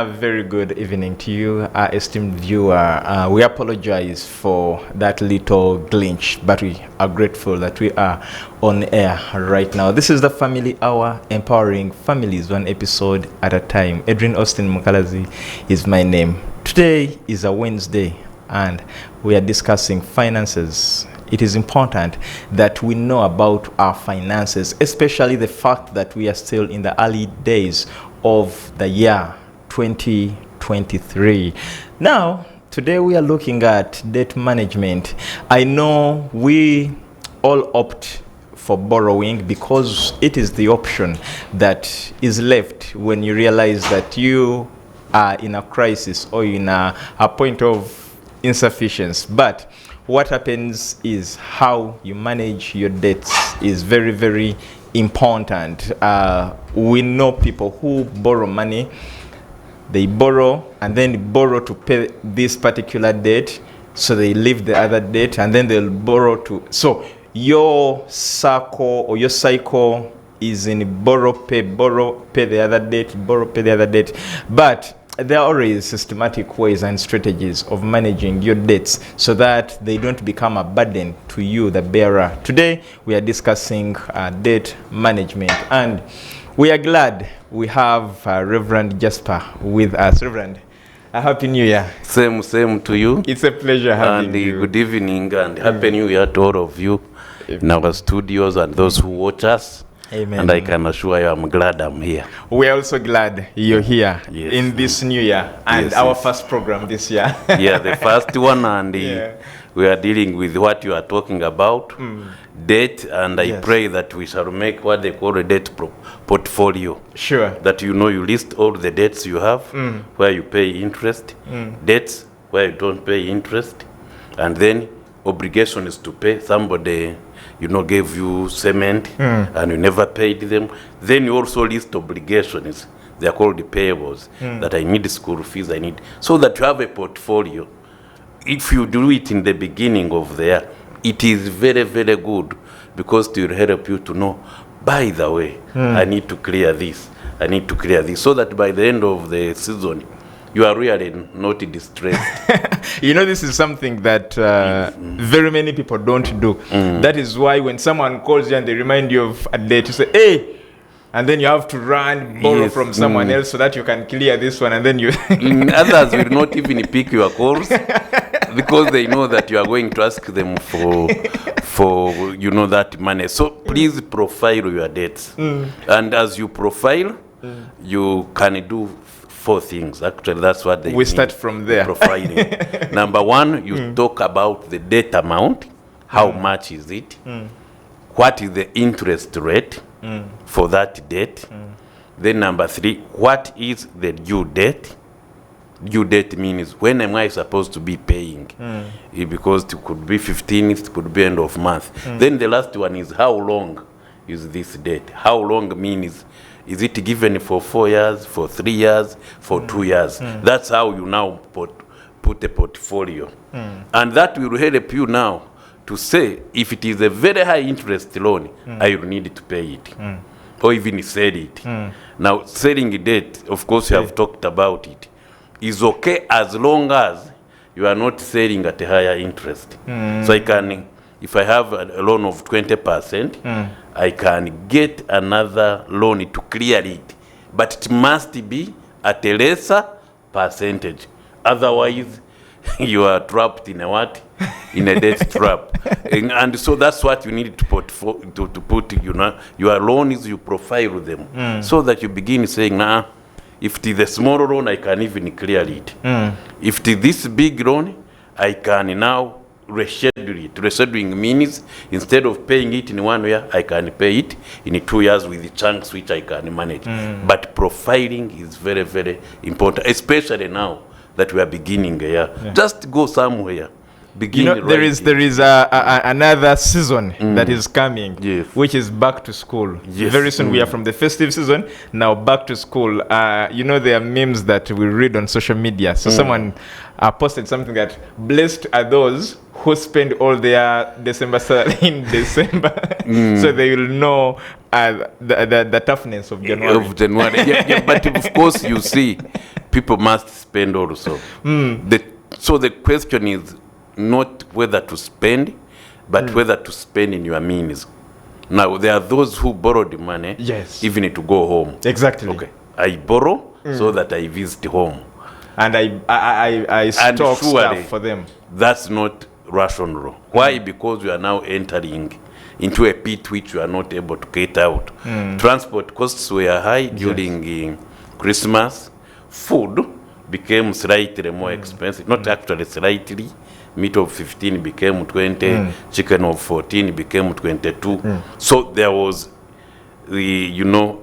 very good evening to you, esteemed viewer. We apologize for that little glitch, but we are grateful that we are on air right now. This is the Family Hour, empowering families one episode at a time. Edrine Osteen Mukalazi is my name. Today is a Wednesday, and we are discussing finances. It is important that we know about our finances, especially the fact that we are still in the early days of the year 2023. Now, today we are looking at debt management. I know we all opt for borrowing because it is the option that is left when you realize that you are in a crisis or in a point of insufficiency. But what happens is how you manage your debts is very, very important. We know people who borrow money. They borrow and then borrow to pay this particular debt, so they leave the other debt and then they'll borrow to. So your circle or your cycle is in borrow, pay the other debt, borrow, pay the other debt. But there are always systematic ways and strategies of managing your debts so that they don't become a burden to you, the bearer. Today, we are discussing debt management, and we are glad we have Reverend Jasper with us. Reverend, a Happy New Year. Same to you. It's a pleasure having you. Good evening and Happy New Year to all of you in our studios and those who watch us. Amen. And I can assure you I'm glad I'm here. We're also glad you're here in this new year and our first program this year. Yeah, the first one, and we are dealing with what you are talking about, debt, and I pray that we shall make what they call a debt portfolio. Sure. That you list all the debts you have, where you pay interest, debts where you don't pay interest, and then obligations to pay. Somebody gave you cement and you never paid them. Then you also list obligations. They are called the payables, that I need school fees, I need. So that you have a portfolio. If you do it in the beginning of the year, it is very, very good, because it will help you to know, by the way, I need to clear this, so that by the end of the season, you are really not distressed. This is something that very many people don't do. That is why when someone calls you and they remind you of a date, you say, hey, and then you have to borrow from someone else so that you can clear this one, and then you... Others will not even pick your calls because they know that you are going to ask them for that money. So please profile your debts. And as you profile, you can do 4 things. Actually, that's what we start from there. Profiling. Number 1, you talk about the debt amount. How much is it? What is the interest rate for that debt? Then number 3, what is the due date? Due date means when am I supposed to be paying? Because it could be 15th, it could be end of month. Then the last one is how long is this debt? How long means, is it given for 4 years, for 3 years, for 2 years? That's how you now put a portfolio. And that will help you now to say, if it is a very high interest loan, I will need to pay it. Or even sell it. Now, selling debt, of course, you have talked about it, is okay as long as you are not selling at a higher interest. So I can, if I have a loan of 20%, I can get another loan to clear it. But it must be at a lesser percentage. Otherwise, you are trapped in a what? In a debt trap. And so that's what you need to put, your loans, you profile them. So that you begin saying, if it is a small loan, I can even clear it. If it is this big loan, I can now reschedule it. Rescheduling means instead of paying it in 1 year, I can pay it in 2 years with the chunks which I can manage. But profiling is very, very important, especially now that we are beginning a year. Just go somewhere. There is another season that is coming, which is back to school. Very soon we are from the festive season, now back to school. There are memes that we read on social media. So someone posted something that blessed are those who spend all their December salary in December, so they will know the toughness of January. But of course, you see, people must spend also. So the question is not whether to spend, but whether to spend in your means. Now, there are those who borrow the money, Yes. even to go home. Exactly. Okay, I borrow so that I visit home. And I stock stuff for them. That's not rational. Why? Because you are now entering into a pit which you are not able to get out. Transport costs were high during Christmas. Food became slightly more expensive. Not actually slightly. Meat of 15 became 20. Chicken of 14 became 22. So there was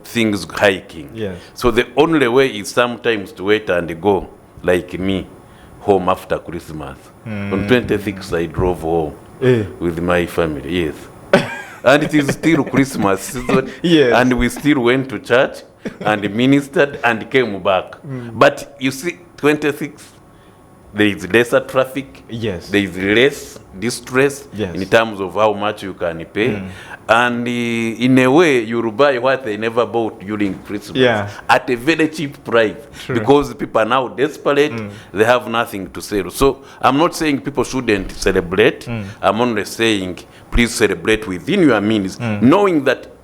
things hiking. Yes. So the only way is sometimes to wait and go, like me, home after Christmas. On 26th, I drove home with my family. Yes. And it is still Christmas season. Yes. And we still went to church and ministered and came back. But you see, 26th, there is lesser traffic. Yes. There is less distress in terms of how much you can pay. And in a way, you buy what they never bought during Christmas at a very cheap price. True. Because people are now desperate. They have nothing to sell. So I'm not saying people shouldn't celebrate. I'm only saying please celebrate within your means, knowing that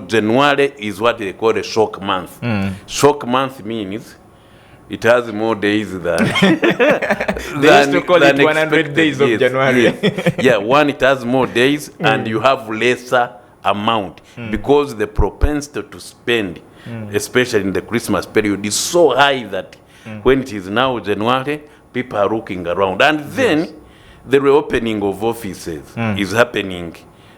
January is what they call a shock month. Shock month means it has more days than they used to call it 100 days of January. It has more days and you have lesser amount because the propensity to spend, especially in the Christmas period, is so high that when it is now January, people are looking around. And then the reopening of offices is happening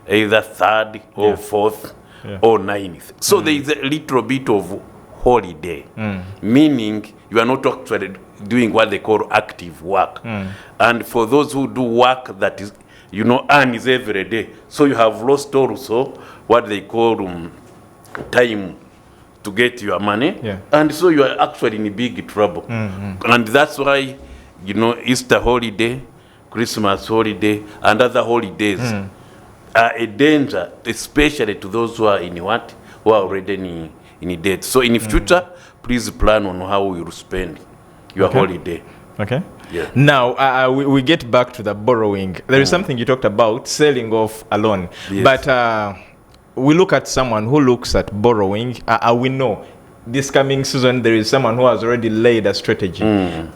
either 3rd or 4th or 9th. So there is a little bit of holiday, meaning you are not actually doing what they call active work. And for those who do work that is, earns every day, so you have lost also what they call time to get your money. And so you are actually in big trouble. And that's why, Easter holiday, Christmas holiday, and other holidays are a danger, especially to those who are who are already in debt. So in the future, please plan on how you will spend your holiday. Okay. Yeah. Now, we get back to the borrowing. There is something you talked about, selling off a loan. Yes. But we look at someone who looks at borrowing. We know this coming season, there is someone who has already laid a strategy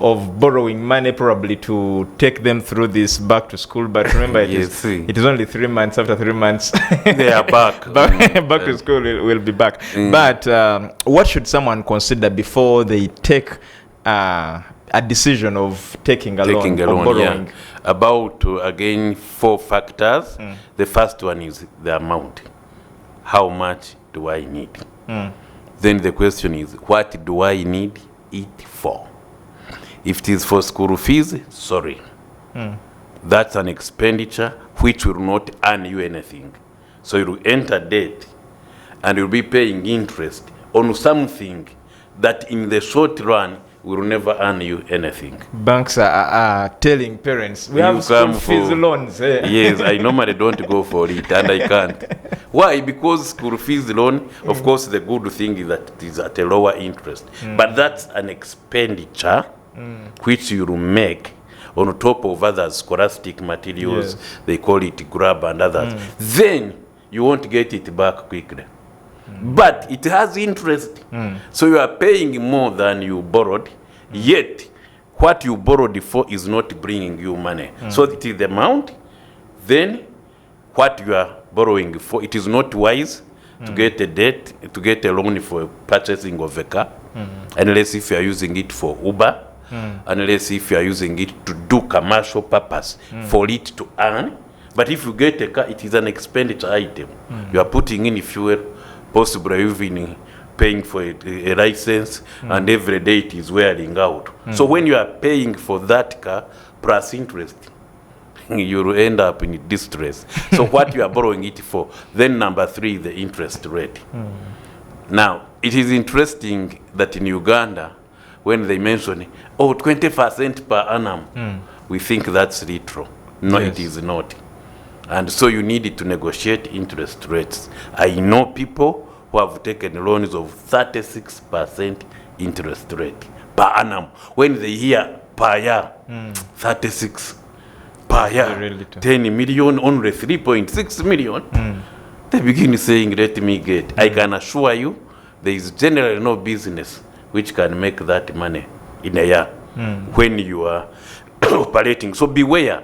of borrowing money probably to take them through this back to school. But remember, it is only 3 months. After 3 months, they are back. back to school will be back. But what should someone consider before they take a decision of taking a loan or borrowing? About, again, 4 factors. The first one is the amount. How much do I need? Then the question is, what do I need it for? If it is for school fees, sorry. That's an expenditure which will not earn you anything. So you will enter debt and you'll be paying interest on something that in the short run will never earn you anything. Banks are telling parents, we have school fees loans. Yes, I normally don't go for it, and I can't. Why? Because school fees loan, of course, the good thing is that it is at a lower interest. But that's an expenditure which you will make on top of other scholastic materials. They call it grab and others. Then you won't get it back quickly. But it has interest. So you are paying more than you borrowed, yet what you borrowed for is not bringing you money. So it is the amount, then what you are borrowing for. It is not wise to get a debt, to get a loan for purchasing of a car, unless if you are using it for Uber, unless if you are using it to do commercial purpose, for it to earn. But if you get a car, it is an expenditure item. You are putting in fuel, possibly even paying for a license, and every day it is wearing out. So when you are paying for that car plus interest, you will end up in distress. So what you are borrowing it for. Then number 3, the interest rate. Now, it is interesting that in Uganda, when they mention, 20% per annum, we think that's little. No, it is not. And so you need to negotiate interest rates. I know people who have taken loans of 36% interest rate per annum. When they hear per year, 36 per year, 10 million, only 3.6 million, they begin saying, let me get. I can assure you, there is generally no business which can make that money in a year when you are operating. So beware,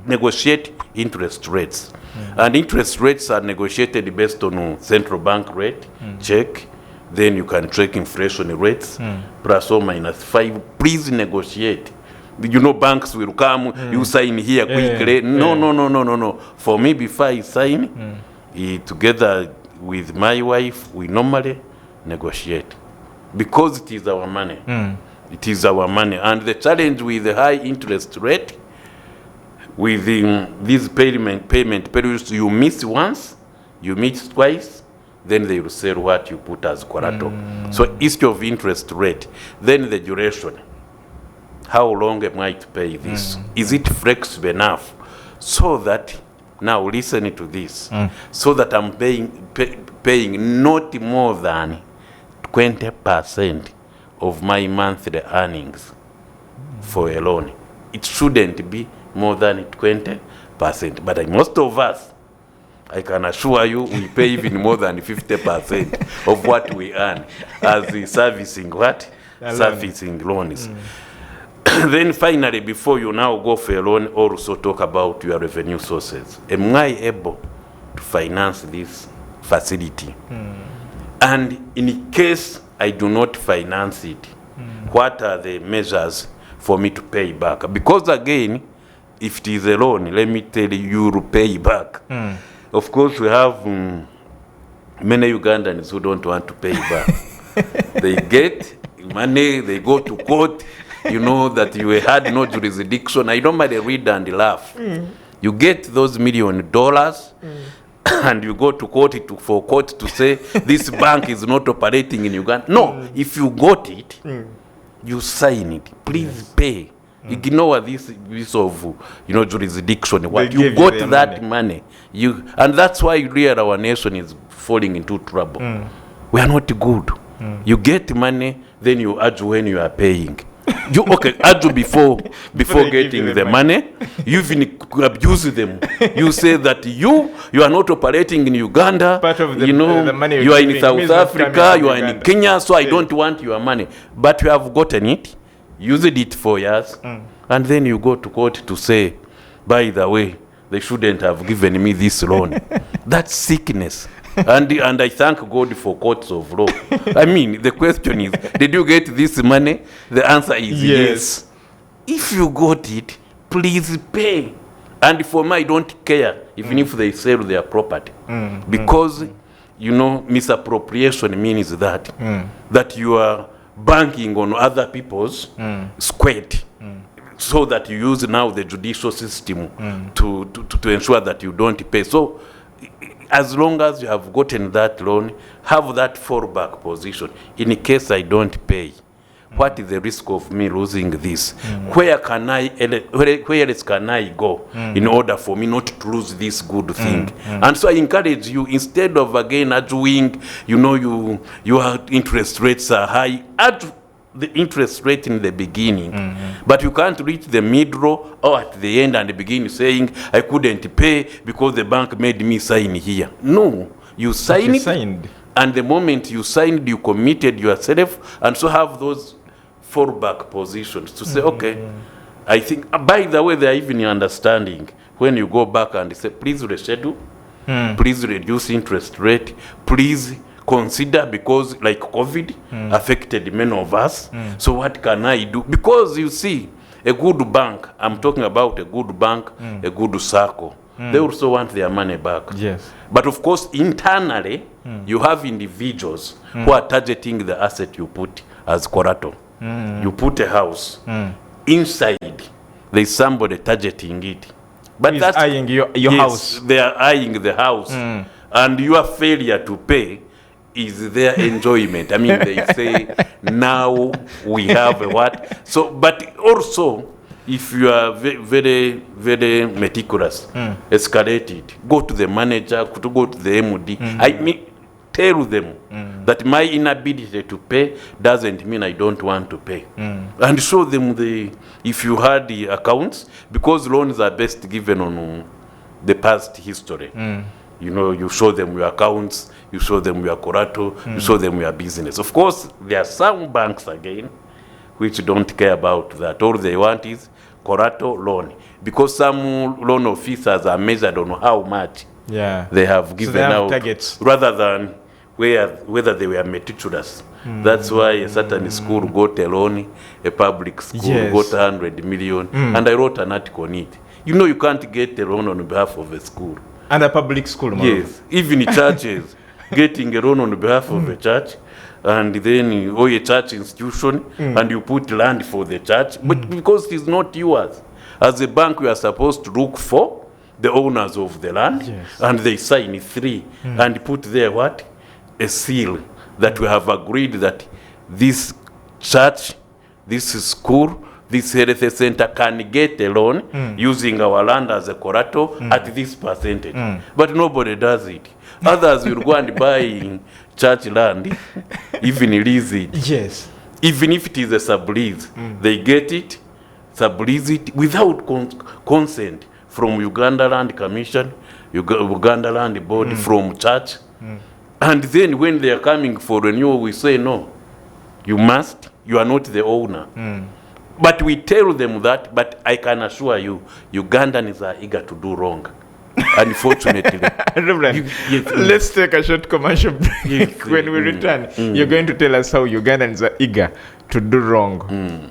negotiate interest rates. And interest rates are negotiated based on central bank rate, check. Then you can track inflation rates, plus or minus 5. Please negotiate. You know, banks will come, you sign here quickly. No. For me, before I sign, together with my wife, we normally negotiate. Because it is our money. It is our money. And the challenge with the high interest rate, with these payment periods, you miss once, you miss twice, then they will sell what you put as collateral. So instead of interest rate, then the duration. How long am I to pay this? Is it flexible enough so that, now listen to this, so that I'm paying not more than 20% of my monthly earnings for a loan. It shouldn't be more than 20%. But most of us, I can assure you, we pay even more than 50% of what we earn as servicing what? Servicing loans. Then finally, before you now go for a loan, also talk about your revenue sources. Am I able to finance this facility? And in case I do not finance it, what are the measures for me to pay back? Because again, if it is a loan, let me tell you, you will pay back. Of course, we have many Ugandans who don't want to pay back. They get money, they go to court, you know that you had no jurisdiction. I normally read and laugh. You get those $1 million, and you go to court for court to say this bank is not operating in Uganda. No, if you got it, you sign it. Please pay. Ignore this of jurisdiction. What you got you that money. And that's why really our nation is falling into trouble. We are not good. You get money, then you urge when you are paying. You urge before getting the money. You even abuse them. You say that you are not operating in Uganda. Part of the money you are in South Africa, you are in Kenya, so I don't want your money. But you have gotten it, used it for years, and then you go to court to say, by the way, they shouldn't have given me this loan. That's sickness. And I thank God for courts of law. I mean, the question is, did you get this money? The answer is yes. If you got it, please pay. And for me, I don't care, even if they sell their property. Because, misappropriation means that you are banking on other people's squat. So that you use now the judicial system to ensure that you don't pay. So, as long as you have gotten that loan, have that fallback position. In case I don't pay, what is the risk of me losing this? Where else can I go in order for me not to lose this good thing? And so I encourage you, instead of again arguing, your interest rates are high, add the interest rate in the beginning, but you can't reach the middle or at the end and begin saying I couldn't pay because the bank made me sign here. No, you signed, and the moment you signed, you committed yourself, and so have those fallback positions to say, okay, I think. By the way, they are even understanding when you go back and say, please reschedule, please reduce interest rate, please consider, because like COVID affected many of us. So what can I do? Because you see, a good bank, I'm talking about a good bank, a good circle, they also want their money back. Yes. But of course, internally, you have individuals who are targeting the asset you put as collateral. You put a house. Inside, there's somebody targeting it. But that's eyeing your house. They are eyeing the house. And your failure to pay is their enjoyment. I mean, they say, now we have a what? So, but also, if you are very, very meticulous, escalate it. Go to the manager, go to the MD. I mean, tell them that my inability to pay doesn't mean I don't want to pay. And show them if you had the accounts, because loans are best given on the past history. You know, you show them your accounts, you show them your collateral, you show them your business. Of course, there are some banks again which don't care about that. All they want is collateral loan, because some loan officers are measured on how much they have given out, targets, rather than whether they were meticulous. That's why a certain school got a loan, a public school got 100 million, and I wrote an article on it. You know, you can't get a loan on behalf of a school. And a public school, yes, even churches getting a loan on behalf of a church, and then or a church institution, and you put land for the church, but because it's not yours. As a bank, we are supposed to look for the owners of the land, and they sign 3 and put there what? A seal that we have agreed that this church, this school, this health center can get a loan using our land as a collateral at this percentage. But nobody does it. Others will go and buy church land, even lease it. Yes. Even if it is a sublease, they get it, sublease it without consent from Uganda Land Commission, Uganda Land Board, from church. And then when they are coming for renewal, we say, no, you are not the owner. But we tell them that, but I can assure you, Ugandans are eager to do wrong. Unfortunately. Reverend, let's take a short commercial break. When we return, you're going to tell us how Ugandans are eager to do wrong.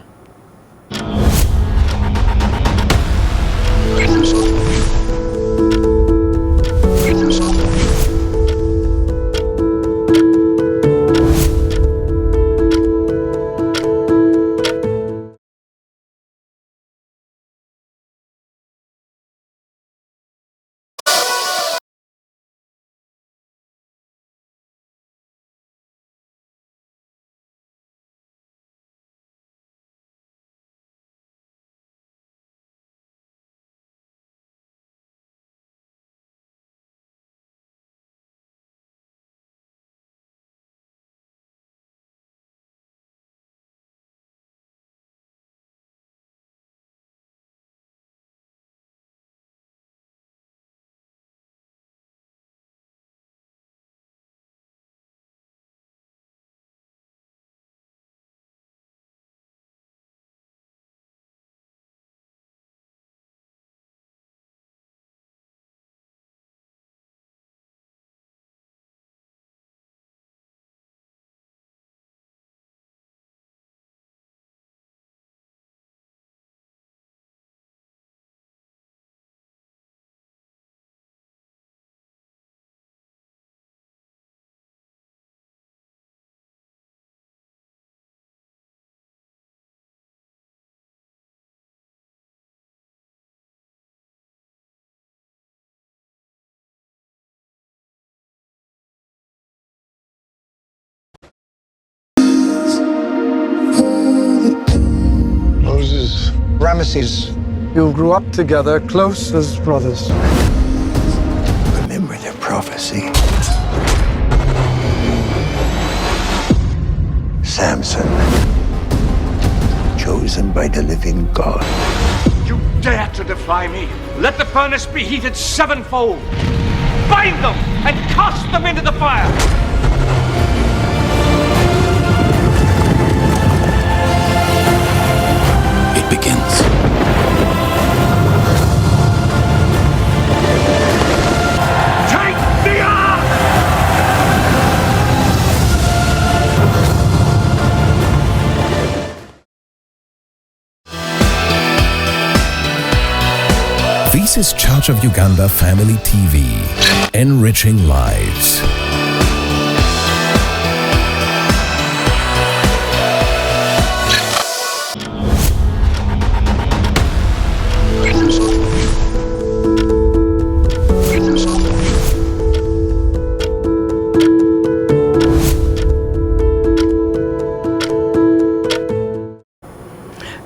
Ramesses, you grew up together, close as brothers. Remember their prophecy. Samson, chosen by the living God. You dare to defy me? Let the furnace be heated sevenfold. Bind them and cast them into the fire. It begins. Take the ark! This is Church of Uganda Family TV, enriching lives.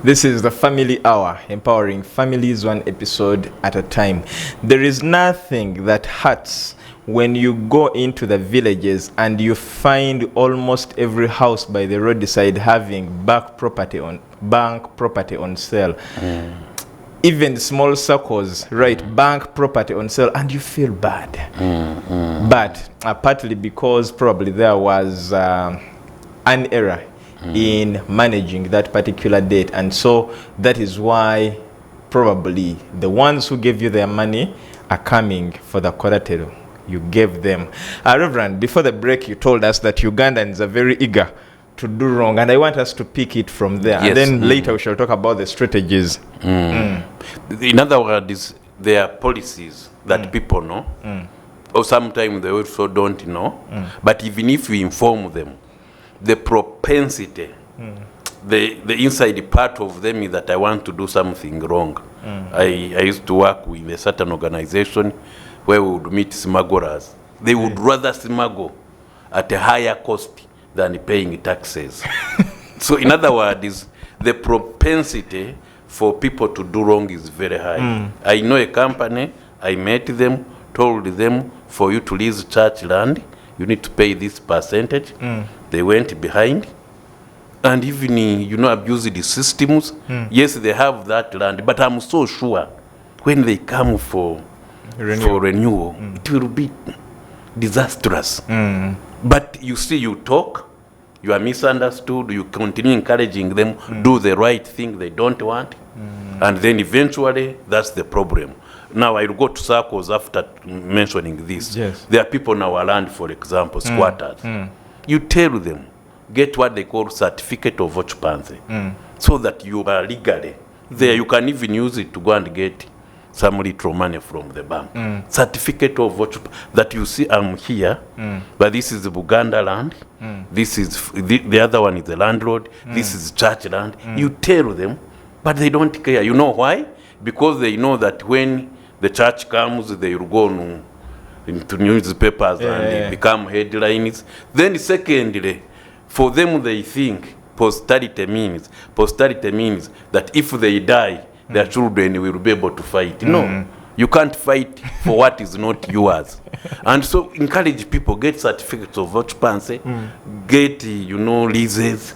This is the Family Hour, empowering families one episode at a time. There is nothing that hurts when you go into the villages and you find almost every house by the roadside having bank property on sale. Even small circles, right, bank property on sale, and you feel bad. But partly because probably there was an error in managing that particular debt, and so that is why probably the ones who gave you their money are coming for the collateral you gave them. Reverend, before the break you told us that Ugandans are very eager to do wrong, and I want us to pick it from there. Yes. And then later we shall talk about the strategies. In other words, there are policies that people know, or sometimes they also don't know. But even if we inform them, the propensity, the inside part of them is that I want to do something wrong. I used to work with a certain organization where we would meet smugglers. They would rather smuggle at a higher cost than paying taxes. So in other words, the propensity for people to do wrong is very high. I know a company, I met them, told them, for you to lease church land, you need to pay this percentage. They went behind and even, abuse the systems. Yes, they have that land, but I'm so sure when they come for renewal, it will be disastrous. But you see, you talk, you are misunderstood, you continue encouraging them, do the right thing they don't want, and then eventually that's the problem. Now I'll go to circles after mentioning this. Yes. There are people now around, for example, squatters. You tell them, get what they call certificate of occupancy, so that you are legally there. You can even use it to go and get some little money from the bank. Certificate of occupancy, that you see I'm here, but this is the Buganda land, this is the other one is the landlord, this is church land. You tell them, but they don't care. You know why? Because they know that when the church comes, they will go into newspapers and become headlines. Then secondly, for them they think posterity means that if they die, their children will be able to fight. No, you can't fight for what is not yours. And so encourage people, get certificates of occupancy, get leases,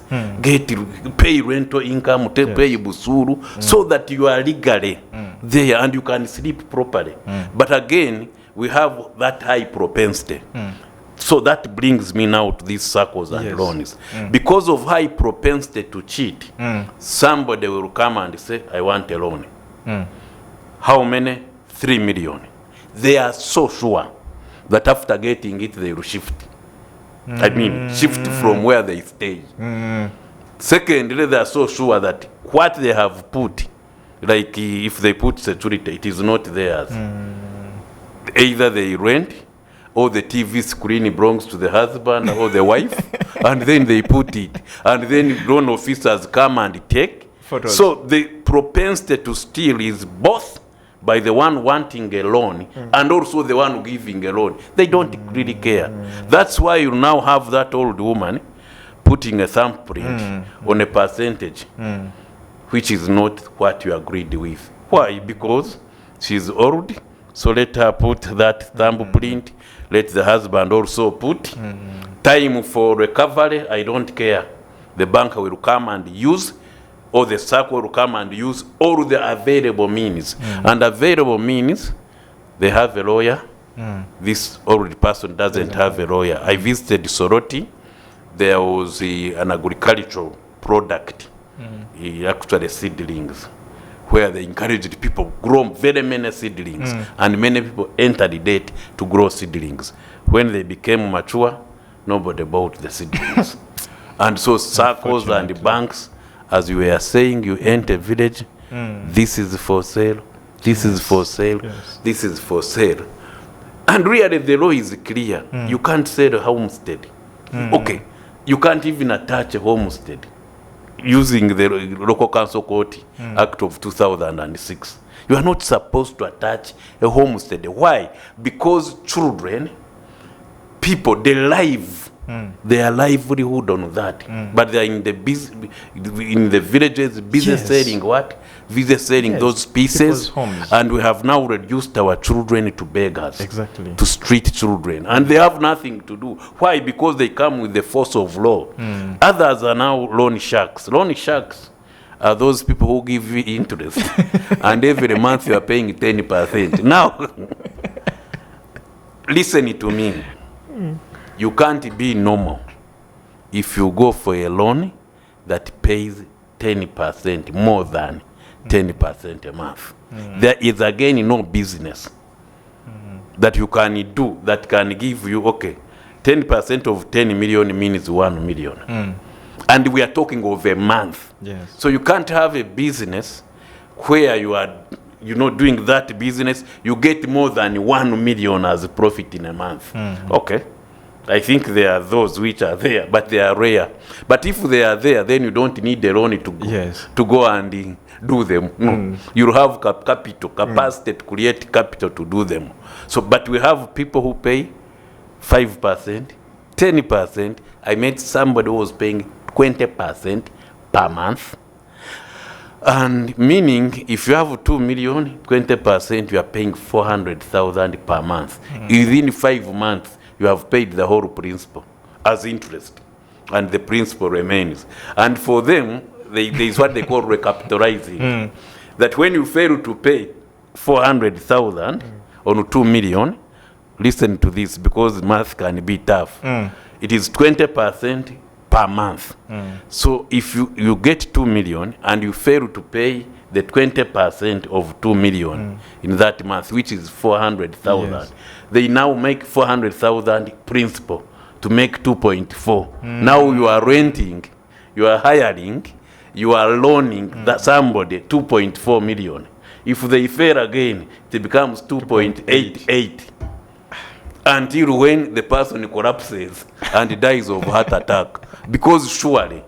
pay rental income, pay busuru, so that you are legally there and you can sleep properly. But again, we have that high propensity. So that brings me now to these circles and loans. Because of high propensity to cheat, somebody will come and say, I want a loan. How many? 3 million. They are so sure that after getting it, they will shift. Shift from where they stay. Secondly, they are so sure that what they have put, like if they put security, it is not theirs. Either they rent, or the TV screen belongs to the husband or the wife, and then they put it, and then loan officers come and take photos. So the propensity to steal is both by the one wanting a loan and also the one giving a loan. They don't really care. That's why you now have that old woman putting a thumbprint on a percentage, which is not what you agreed with. Why? Because she's old, so let her put that thumbprint. Let the husband also put time for recovery. I don't care. The bank will come and use, or the circle will come and use all the available means. And available means, they have a lawyer. This old person doesn't have a lawyer. I visited Soroti. There was an agricultural product, actually seedlings, where they encouraged people grow very many seedlings, and many people entered debt to grow seedlings. When they became mature, nobody bought the seedlings. And so circles and banks, as you were saying, you enter a village, this is for sale, this is for sale, this is for sale. And really the law is clear. You can't sell a homestead. Okay, you can't even attach a homestead using the Local Council Court Act of 2006. You are not supposed to attach a homestead. Why? Because children, people, they live their livelihood on that. But they are in the villages, busy selling what? visit selling Yes, those people's pieces, homes. and we have now reduced our children to beggars. Exactly. To street children, and they have nothing to do. Why? Because they come with the force of law. Others are now loan sharks. Loan sharks are those people who give you interest, and every month you are paying 10%. Now, listen to me. You can't be normal if you go for a loan that pays 10%, more than 10% a month. There is again no business that you can do that can give you, okay, 10% of 10 million means 1 million. And we are talking of a month. Yes. So you can't have a business where you are, doing that business, you get more than 1 million as a profit in a month. Okay. I think there are those which are there, but they are rare. But if they are there, then you don't need a loan to go, Yes. to go and do them. No. You have capital, capacity to create capital to do them. So, but we have people who pay 5%, 10%. I met somebody who was paying 20% per month. And meaning, if you have 2 million, 20%, you are paying 400,000 per month. Within 5 months, you have paid the whole principal as interest, and the principal remains. And for them, there is what they call recapitalizing. That when you fail to pay 400,000 on 2 million, listen to this because math can be tough. It is 20% per month. So if you get 2 million and you fail to pay the 20% of 2 million in that month, which is 400,000, Yes. they now make 400,000 principal to make 2.4. Now you are renting, you are hiring, you are loaning that somebody 2.4 million. If they fail again, it becomes 2.88. Until when the person collapses and dies of heart attack. Because surely,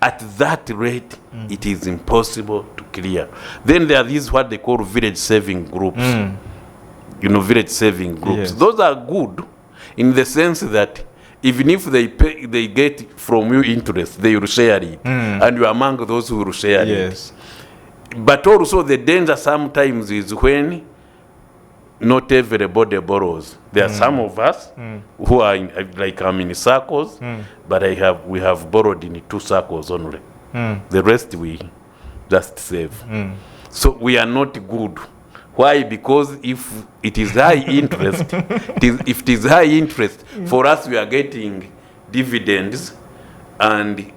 at that rate, it is impossible to clear. Then there are these what they call village saving groups. Village saving groups. Yes. Those are good in the sense that even if they get from you interest, they will share it. And you are among those who will share Yes. it. But also the danger sometimes is when not everybody borrows. There are some of us who are I'm in circles, but we have borrowed in 2 circles only. The rest we just save. So we are not good. Why? Because if it is high interest, if it is high interest, for us we are getting dividends and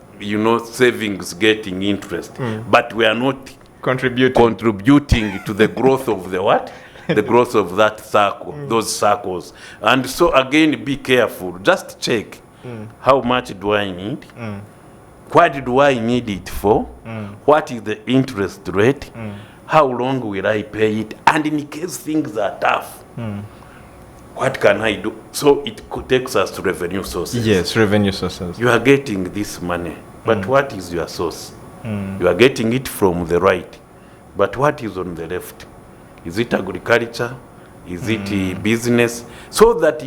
savings getting interest, but we are not contributing to the growth of the what? The growth of that circle, those circles. And so again, be careful. Just check how much do I need? What do I need it for? What is the interest rate? How long will I pay it? And in case things are tough, what can I do? So it takes us to revenue sources. Yes, revenue sources. You are getting this money, but what is your source? You are getting it from the right, but what is on the left? Is it agriculture? Is it business? So that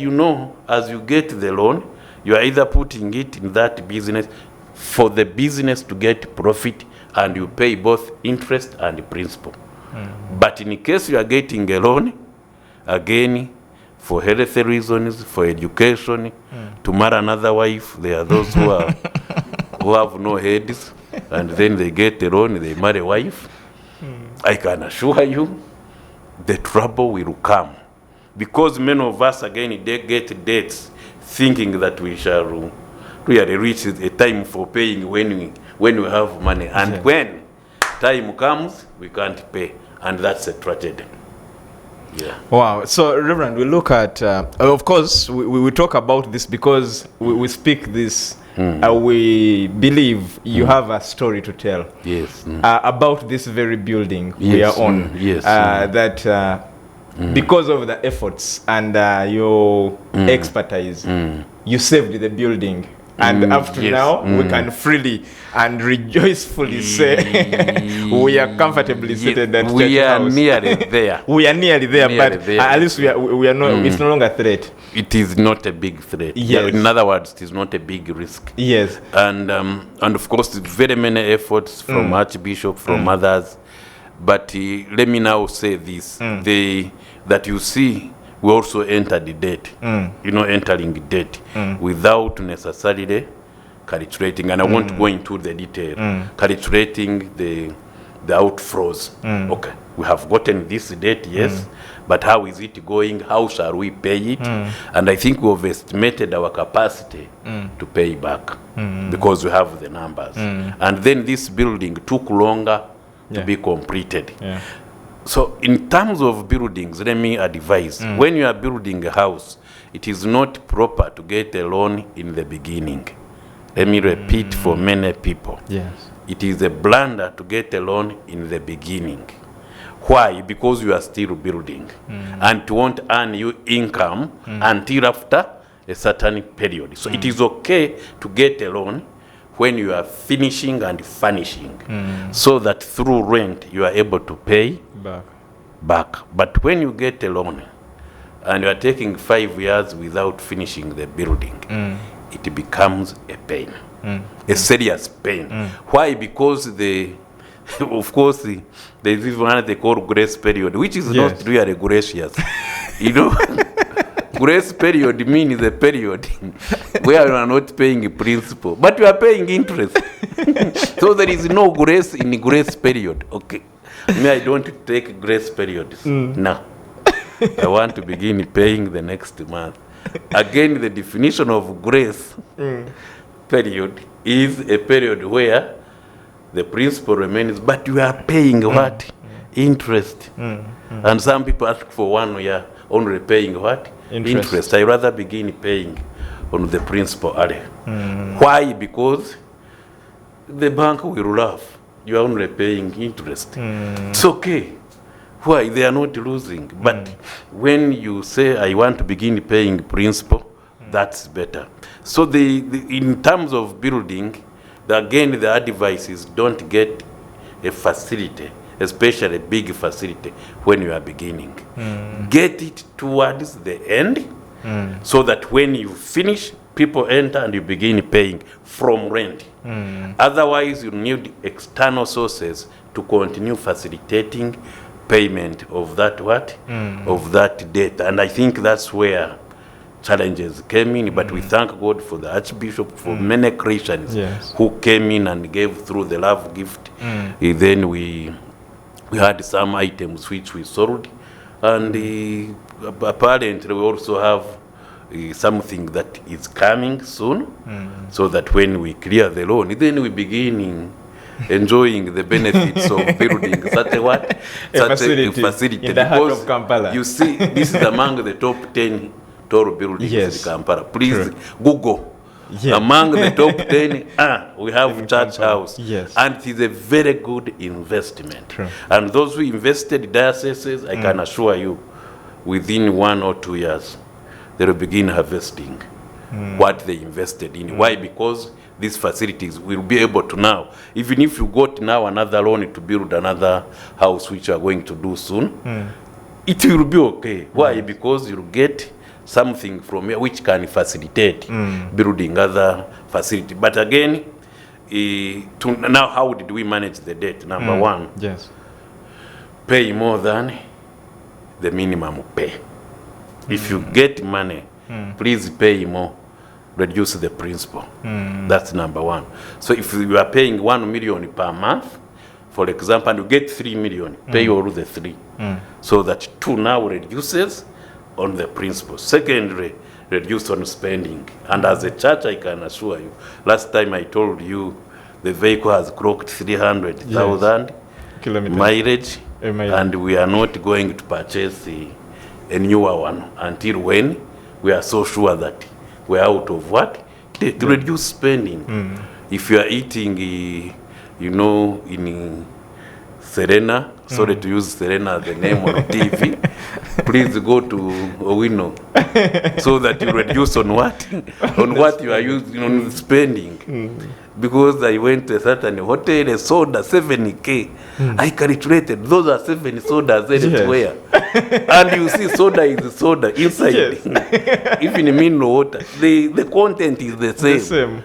as you get the loan, you are either putting it in that business for the business to get profit, and you pay both interest and principal. But in case you are getting a loan, again, for health reasons, for education, to marry another wife, there are those who have no heads, and then they get a loan, they marry a wife. I can assure you, the trouble will come. Because many of us, again, they get debts, thinking that we shall really reach a time for paying when we have money. And when time comes, we can't pay. And that's a tragedy. Yeah. Wow. So, Reverend, we look at, of course, we talk about this because we speak this. We believe you have a story to tell. Yes. About this very building we are on. Yes. That because of the efforts and your expertise, you saved the building. And up to now, we can freely and rejoicefully say we are comfortably seated at we Church are House. nearly there. We are nearly there, Nearly but there. at least we are not. It's no longer a threat. It is not a big threat. Yes. In other words, it is not a big risk. Yes. And of course, very many efforts from Archbishop, from others, But let me now say this. That you see, we also enter the debt. Entering debt without necessarily calculating, and I won't go into the detail, calculating the outflows. Okay, we have gotten this debt, yes, but how is it going? How shall we pay it? And I think we have estimated our capacity to pay back because we have the numbers. And then this building took longer to be completed. So in terms of buildings, let me advise, when you are building a house, it is not proper to get a loan in the beginning. Let me repeat for many people. Yes. It is a blunder to get a loan in the beginning. Why? Because you are still building and it won't earn you income until after a certain period. So it is okay to get a loan when you are finishing and furnishing, so that through rent you are able to pay back. But when you get a loan and you are taking 5 years without finishing the building, it becomes a pain, a serious pain. Why? Because of course, there is one they call grace period, which is not really gracious. Grace period means a period where you are not paying principal, but you are paying interest. So there is no grace in grace period. Okay, me, I don't take grace periods. No, I want to begin paying the next month. Again, the definition of grace period is a period where the principal remains, but you are paying what? Interest. And some people ask for 1 year only paying what? Interest. I rather begin paying on the principal early. Why? Because the bank will laugh. You are only paying interest. It's okay. Why? They are not losing. But when you say, I want to begin paying principal, that's better. So in terms of building, again, the advice is don't get a facility, especially a big facility, when you are beginning. Get it towards the end, so that when you finish, people enter and you begin paying from rent. Otherwise, you need external sources to continue facilitating payment of that of that debt. And I think that's where challenges came in, but we thank God for the Archbishop, for many Christians who came in and gave through the love gift. Then we had some items which we sold, and apparently we also have something that is coming soon, so that when we clear the loan, then we begin enjoying the benefits of building such a facility in the heart of Kampala. You see, this is among the top 10 tall buildings in Kampala. Please Google. Among the top 10, we have Church House. And it is a very good investment. And those who invested dioceses, I can assure you, within 1 or 2 years, they will begin harvesting what they invested in. Why? Because these facilities will be able to now, even if you got now another loan to build another house, which you are going to do soon, it will be okay. Why? Because you'll get something from here which can facilitate building other facility. But again, now how did we manage the debt? Number one, pay more than the minimum pay. If you get money, please pay more. Reduce the principal. That's number one. So if you are paying 1 million per month, for example, and you get 3 million, pay all the 3. So that 2 now reduces on the principal. Secondly, reduce on spending. And as a church, I can assure you, last time I told you the vehicle has clocked 300,000 mileage, and we are not going to purchase a newer one until when we are so sure that we're out of what? To reduce spending. If you are eating, in Serena, sorry to use Serena as the name on TV, please go to Owino, so that you reduce on what? On what you are using, on spending. Because I went to a certain hotel, a soda, 7K. I calculated, those are 7 sodas elsewhere. And you see soda is soda inside. Even mineral water, the content is the same.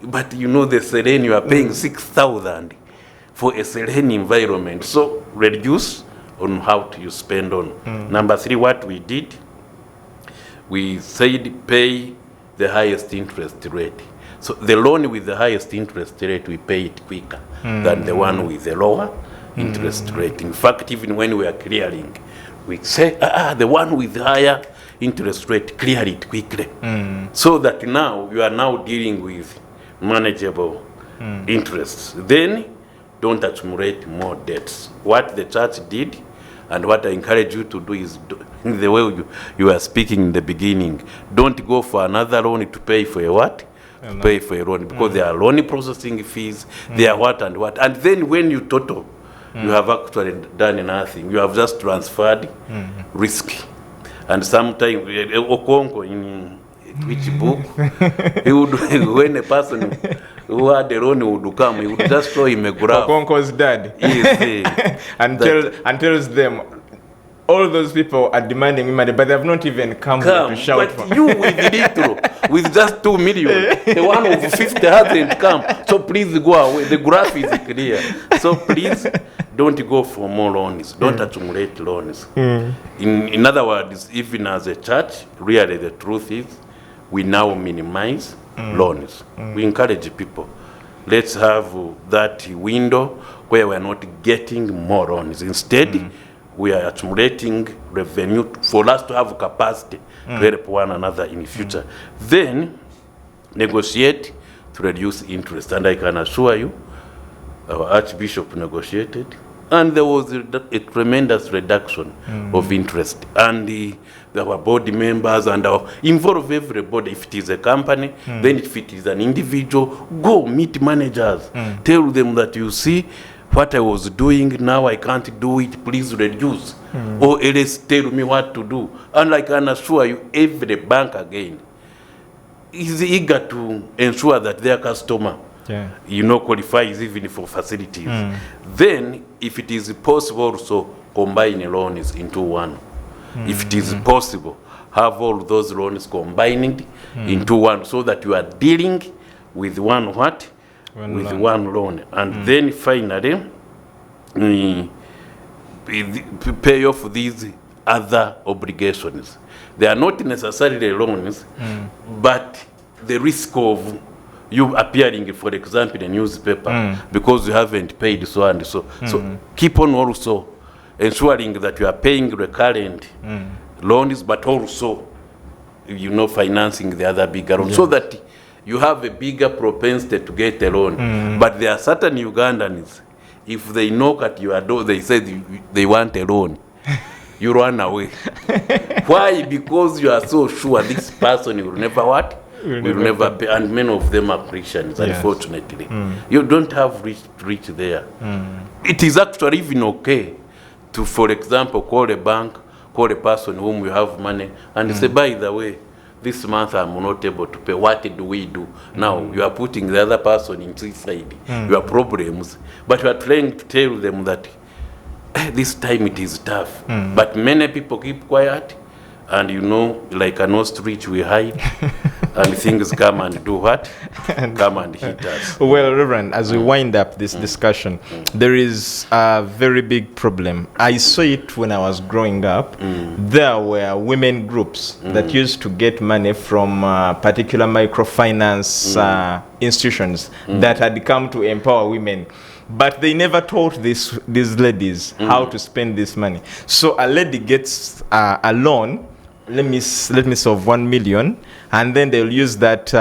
But the Serene, you are paying 6,000. for a serene environment. So reduce on how you spend on. Number 3, what we did, we said pay the highest interest rate. So the loan with the highest interest rate, we pay it quicker than the one with the lower interest rate. In fact, even when we are clearing, we say, the one with the higher interest rate, clear it quickly. So that now you are now dealing with manageable interests. Then don't accumulate more debts. What the church did, and what I encourage you to do is, in the way you were speaking in the beginning, don't go for another loan to pay for a what? To pay for a loan, because there are loan processing fees, there are what and what. And then when you total, you have actually done nothing. You have just transferred risk. And sometimes, Okonko in which book, he would, when a person who had a loan would come, he would just show him a graph. Okonko's dad. Yes, and tells them, all those people are demanding me money, but they have not even come here to shout but for. you with little, with just 2 million, the one of 50 hasn't come. So please go away. The graph is clear. So please don't go for more loans. Don't accumulate loans. In other words, even as a church, really the truth is, we now minimize loans. We encourage people. Let's have that window where we're not getting more loans. Instead, we are accumulating revenue for us to have capacity to help one another in the future. Then negotiate to reduce interest. And I can assure you, our Archbishop negotiated, and there was a tremendous reduction of interest. And our board members and involve everybody. If it is a company, then if it is an individual, go meet managers. Tell them that, you see, what I was doing, now I can't do it, please reduce. Or else tell me what to do. And I can assure you, every bank again is eager to ensure that their customer qualifies even for facilities. Then, if it is possible, also combine loans into one. If it is possible, have all those loans combined into one, so that you are dealing with one what? One loan. And then finally, pay off these other obligations. They are not necessarily loans, but the risk of you appearing, for example, in a newspaper because you haven't paid so and so. So keep on also ensuring that you are paying recurrent loans, but also, financing the other bigger loans, so that you have a bigger propensity to get a loan. But there are certain Ugandans, if they knock at your door, they say they want a loan. You run away. Why? Because you are so sure this person will never what? Will never pay. And many of them are Christians, unfortunately. You don't have reach there. It is actually even okay to, for example, call a bank, call a person whom you have money, and say, by the way, this month I'm not able to pay. What do we do? Now, you are putting the other person in suicide, your problems, but you are trying to tell them that this time it is tough. But many people keep quiet, and like an ostrich, we hide, and things come and do what? Come and hit us. Well, Reverend, as we wind up this discussion, there is a very big problem. I saw it when I was growing up. There were women groups that used to get money from particular microfinance institutions that had come to empower women. But they never taught these ladies how to spend this money. So a lady gets a loan, let me say of 1 million, and then they'll use that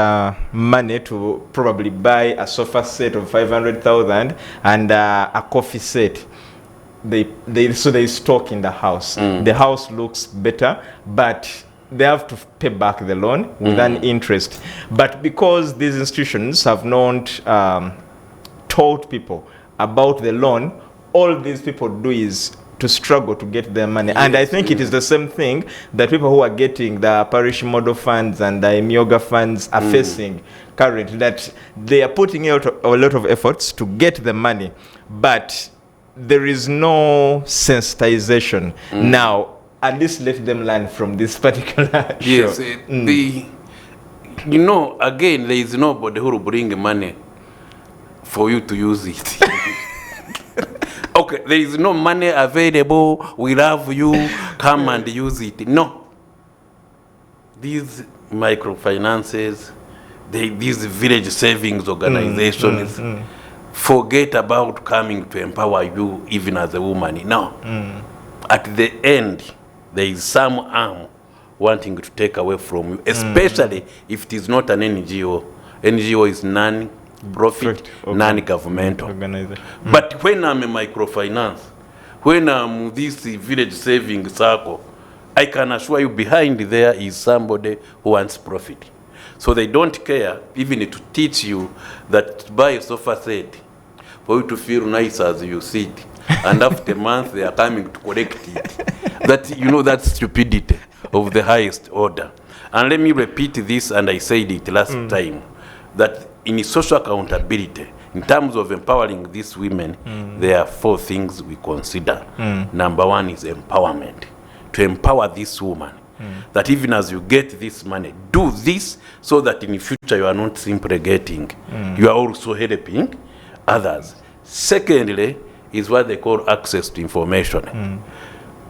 money to probably buy a sofa set of 500,000 and a coffee set. They stock in the house. The house looks better, but they have to pay back the loan with an interest. But because these institutions have not taught people about the loan, all these people do is to struggle to get their money. And I think it is the same thing that people who are getting the parish model funds and the Myoga funds are facing currently, that they are putting out a lot of efforts to get the money, but there is no sensitization. Now, at least let them learn from this particular show. Again, there is nobody who will bring money for you to use it. okay, there is no money available, we love you, come and use it. No. These microfinances, these village savings organizations, forget about coming to empower you even as a woman. No. At the end, there is some arm wanting to take away from you, especially if it is not an NGO. NGO is non-profit, non-governmental. But when I'm a microfinance, when I'm this village saving circle, I can assure you behind there is somebody who wants profit. So they don't care even to teach you that to buy a sofa set for you to feel nice as you sit. And after a month they are coming to collect it. That, you know, that's stupidity of the highest order. And let me repeat this, and I said it last time, that in social accountability, in terms of empowering these women, there are 4 things we consider. Number 1 is empowerment. To empower this woman, that even as you get this money, do this so that in the future you are not simply getting, you are also helping others. Secondly, is what they call access to information.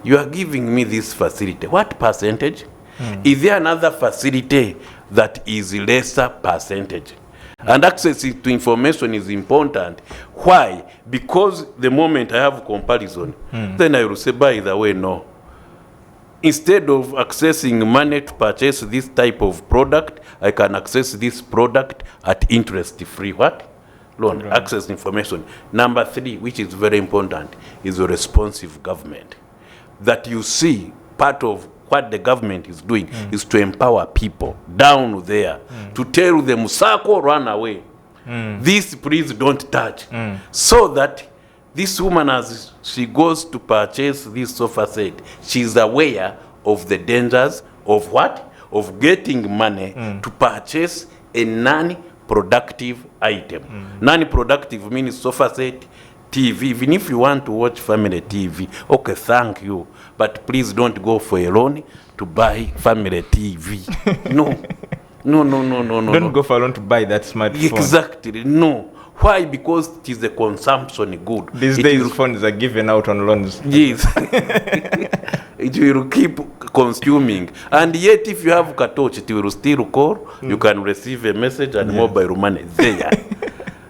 You are giving me this facility. What percentage? Is there another facility that is lesser percentage? And access to information is important. Why? Because the moment I have comparison, then I will say, by the way, no. Instead of accessing money to purchase this type of product, I can access this product at interest-free what? Loan. Right. Access information. Number 3, which is very important, is a responsive government. That you see part of what the government is doing is to empower people down there, to tell them, Sako, run away. This, please don't touch. So that this woman, as she goes to purchase this sofa set, she's aware of the dangers of what? Of getting money to purchase a non-productive item. Non-productive means sofa set, TV. Even if you want to watch family TV, okay, thank you. But please don't go for a loan to buy family TV. No. Don't go for a loan to buy that smartphone. Exactly, no. Why? Because it is a consumption good. These days, phones are given out on loans. Yes. It will keep consuming. And yet, if you have Katoch, it will still call. You can receive a message and mobile money there.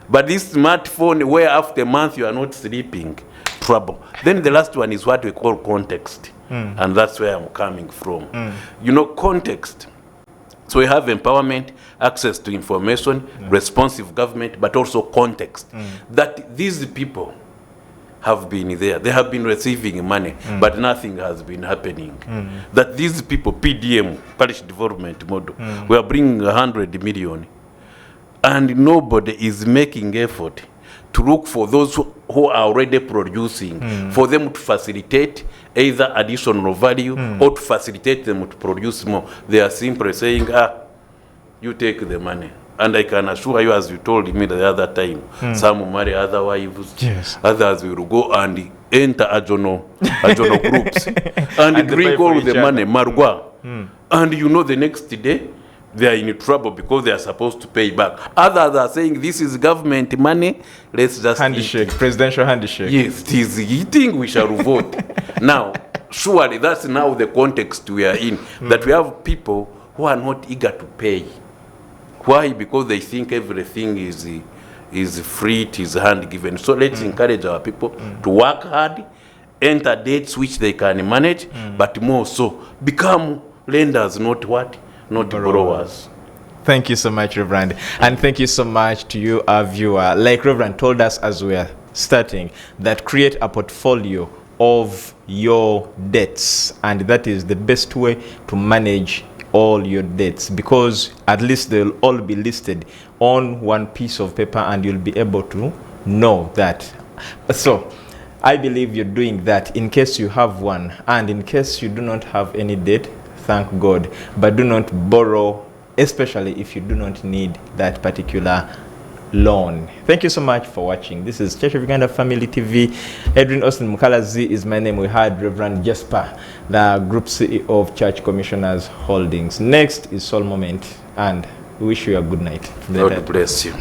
But this smartphone, where after a month you are not sleeping, trouble. Then the last one is what we call context. And that's where I'm coming from. You know, context. So we have empowerment, access to information, responsive government, but also context. That these people have been there. They have been receiving money, but nothing has been happening. That these people, PDM, Parish Development Model, we are bringing 100 million. And nobody is making effort to look for those who are already producing, for them to facilitate either additional value or to facilitate them to produce more. They are simply saying, you take the money. And I can assure you, as you told me the other time, some will marry other wives, others will go and enter adjournal groups and drink all the money, margua. And you know the next day, they are in trouble because they are supposed to pay back. Others are saying, this is government money, let's just handshake, presidential handshake. Yes, it is eating, we shall vote. Now, surely that's now the context we are in, that we have people who are not eager to pay. Why? Because they think everything is free, it is hand-given. So let's encourage our people to work hard, enter dates which they can manage, but more so, become lenders, not what? Not borrowers. Thank you so much, Reverend. And thank you so much to you, our viewer. Like Reverend told us as we are starting, that create a portfolio of your debts. And that is the best way to manage all your debts, because at least they'll all be listed on one piece of paper and you'll be able to know that. So I believe you're doing that in case you have one, and in case you do not have any debt, thank God, but do not borrow, especially if you do not need that particular loan. Thank you so much for watching. This is Church of Uganda Family TV. Edrine, Osteen, Mukalazi is my name. We had Reverend Jasper, the Group CEO of Church Commissioners Holdings. Next is Soul Moment, and we wish you a good night. God bless you.